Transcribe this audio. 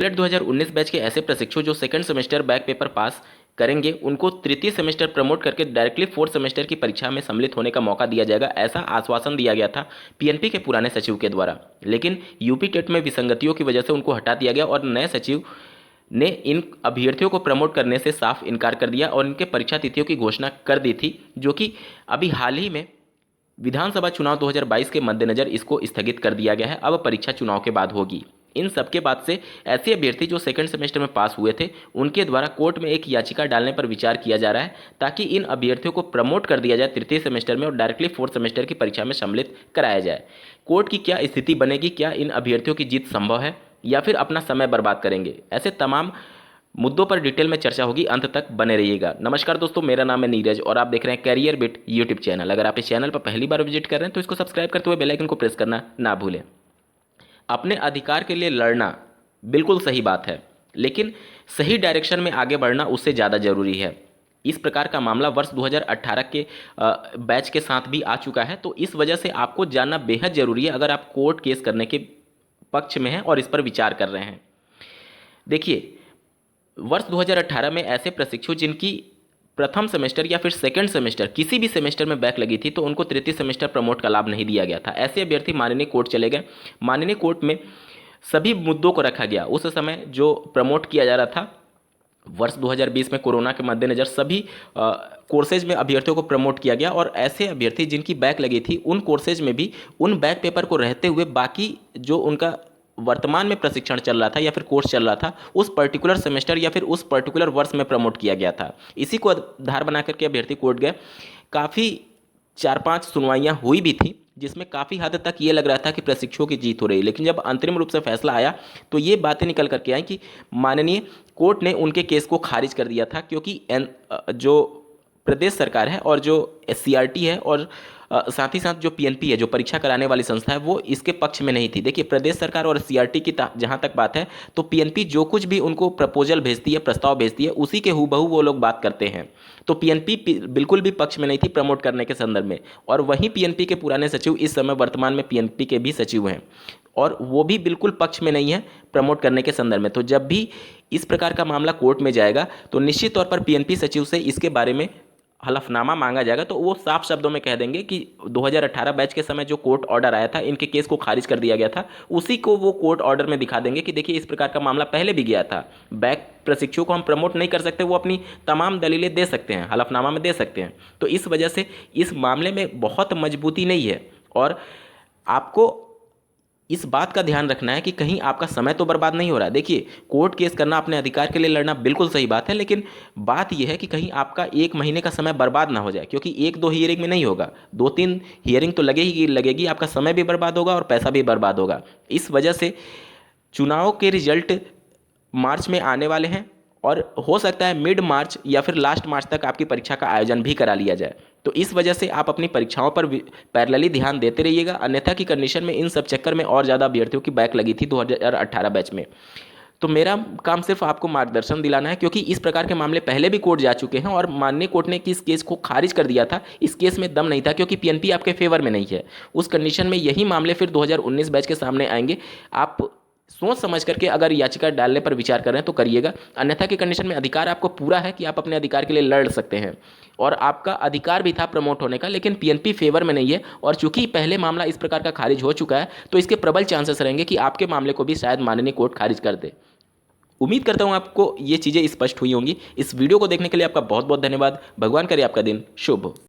DElEd 2019 batch के ऐसे प्रशिक्षु जो second semester back paper pass करेंगे उनको तृतीय सेमेस्टर प्रमोट करके डायरेक्टली फोर्थ सेमेस्टर की परीक्षा में सम्मिलित होने का मौका दिया जाएगा, ऐसा आश्वासन दिया गया था पीएनपी के पुराने सचिव के द्वारा। लेकिन यूपी टेट में विसंगतियों की वजह से उनको हटा दिया गया और नए सचिव ने इन अभ्यर्थियों को प्रमोट करने से साफ इनकार कर दिया और इनके परीक्षा तिथियों की घोषणा कर दी थी, जो कि अभी हाल ही में विधानसभा चुनाव 2022 के मद्देनजर इसको स्थगित कर दिया गया है। अब परीक्षा चुनाव के बाद होगी। इन सबके बाद से ऐसे अभ्यर्थी जो सेकंड सेमेस्टर में पास हुए थे उनके द्वारा कोर्ट में एक याचिका डालने पर विचार किया जा रहा है ताकि इन अभ्यर्थियों को प्रमोट कर दिया जाए तृतीय सेमेस्टर में और डायरेक्टली फोर्थ सेमेस्टर की परीक्षा में सम्मिलित कराया जाए। कोर्ट की क्या स्थिति बनेगी, क्या इन अभ्यर्थियों की जीत संभव है या फिर अपना समय बर्बाद करेंगे, ऐसे तमाम मुद्दों पर डिटेल में चर्चा होगी। अंत तक बने रहिएगा। नमस्कार दोस्तों, मेरा नाम है नीरज और आप देख रहे हैं कैरियर बिट यूट्यूब चैनल। अगर आप इस चैनल पर पहली बार विजिट कर रहे हैं तो इसको सब्सक्राइब करते हुए बेल आइकन को प्रेस करना ना भूलें। अपने अधिकार के लिए लड़ना बिल्कुल सही बात है, लेकिन सही डायरेक्शन में आगे बढ़ना उससे ज़्यादा जरूरी है। इस प्रकार का मामला वर्ष 2018 के बैच के साथ भी आ चुका है, तो इस वजह से आपको जानना बेहद जरूरी है अगर आप कोर्ट केस करने के पक्ष में हैं और इस पर विचार कर रहे हैं। देखिए, वर्ष 2018 में ऐसे प्रशिक्षु जिनकी प्रथम सेमेस्टर या फिर सेकंड सेमेस्टर किसी भी सेमेस्टर में बैक लगी थी तो उनको तृतीय सेमेस्टर प्रमोट का लाभ नहीं दिया गया था। ऐसे अभ्यर्थी माननीय कोर्ट चले गए। माननीय कोर्ट में सभी मुद्दों को रखा गया। उस समय जो प्रमोट किया जा रहा था, वर्ष 2020 में कोरोना के मद्देनजर सभी कोर्सेज में अभ्यर्थियों को प्रमोट किया गया और ऐसे अभ्यर्थी जिनकी बैक लगी थी उन कोर्सेज में भी उन बैक पेपर को रहते हुए बाकी जो उनका वर्तमान में प्रशिक्षण चल रहा था या फिर कोर्स चल रहा था उस पर्टिकुलर सेमेस्टर या फिर उस पर्टिकुलर वर्ष में प्रमोट किया गया था। इसी को आधार बना करके अभ्यर्थी कोर्ट गए। काफ़ी 4-5 सुनवाइयाँ हुई भी थी जिसमें काफ़ी हद तक ये लग रहा था कि प्रशिक्षुओं की जीत हो रही, लेकिन जब अंतरिम रूप से फैसला आया तो ये बातें निकल करके आई कि माननीय कोर्ट ने उनके केस को खारिज कर दिया था, क्योंकि जो प्रदेश सरकार है और जो सीआरटी है और साथ ही साथ जो पीएनपी है, जो परीक्षा कराने वाली संस्था है, वो इसके पक्ष में नहीं थी। देखिए, प्रदेश सरकार और सीआरटी की जहाँ तक बात है तो पीएनपी जो कुछ भी उनको प्रपोजल भेजती है, प्रस्ताव भेजती है, उसी के हूबहू वो लोग बात करते हैं। तो पीएनपी बिल्कुल भी पक्ष में नहीं थी प्रमोट करने के संदर्भ में। और वहीं पीएनपी के पुराने सचिव इस समय वर्तमान में पीएनपी के भी सचिव हैं और वो भी बिल्कुल पक्ष में नहीं है प्रमोट करने के संदर्भ में। तो जब भी इस प्रकार का मामला कोर्ट में जाएगा तो निश्चित तौर पर पीएनपी सचिव से इसके बारे में हलफनामा मांगा जाएगा, तो वो साफ शब्दों में कह देंगे कि 2018 बैच के समय जो कोर्ट ऑर्डर आया था, इनके केस को खारिज कर दिया गया था, उसी को वो कोर्ट ऑर्डर में दिखा देंगे कि देखिए इस प्रकार का मामला पहले भी गया था, बैक प्रशिक्षु को हम प्रमोट नहीं कर सकते, वो अपनी तमाम दलीलें दे सकते हैं, हलफनामा में दे सकते हैं। तो इस वजह से इस मामले में बहुत मजबूती नहीं है और आपको इस बात का ध्यान रखना है कि कहीं आपका समय तो बर्बाद नहीं हो रहा है। देखिए, कोर्ट केस करना, अपने अधिकार के लिए लड़ना बिल्कुल सही बात है, लेकिन बात यह है कि कहीं आपका 1 महीने का समय बर्बाद ना हो जाए, क्योंकि 1-2 हियरिंग में नहीं होगा, 2-3 हियरिंग तो लगेगी, आपका समय भी बर्बाद होगा और पैसा भी बर्बाद होगा। इस वजह से चुनाव के रिजल्ट मार्च में आने वाले हैं और हो सकता है मिड मार्च या फिर लास्ट मार्च तक आपकी परीक्षा का आयोजन भी करा लिया जाए। तो इस वजह से आप अपनी परीक्षाओं पर पैरेलली ध्यान देते रहिएगा, अन्यथा की कंडीशन में इन सब चक्कर में और ज़्यादा अभ्यर्थियों की बैक लगी थी 2018 बैच में। तो मेरा काम सिर्फ आपको मार्गदर्शन दिलाना है, क्योंकि इस प्रकार के मामले पहले भी कोर्ट जा चुके हैं और माननीय कोर्ट ने किस केस को खारिज कर दिया था। इस केस में दम नहीं था क्योंकि पीएनपी आपके फेवर में नहीं है। उस कंडीशन में यही मामले फिर 2019 बैच के सामने आएंगे। आप सोच समझ करके अगर याचिका डालने पर विचार कर रहे हैं तो करिएगा, अन्यथा की कंडीशन में अधिकार आपको पूरा है कि आप अपने अधिकार के लिए लड़ सकते हैं और आपका अधिकार भी था प्रमोट होने का, लेकिन पीएनपी फेवर में नहीं है। और चूंकि पहले मामला इस प्रकार का खारिज हो चुका है तो इसके प्रबल चांसेस रहेंगे कि आपके मामले को भी शायद माननीय कोर्ट खारिज कर दे। उम्मीद करता हूं आपको ये चीज़ें स्पष्ट हुई होंगी। इस वीडियो को देखने के लिए आपका बहुत बहुत धन्यवाद। भगवान करे आपका दिन शुभ हो।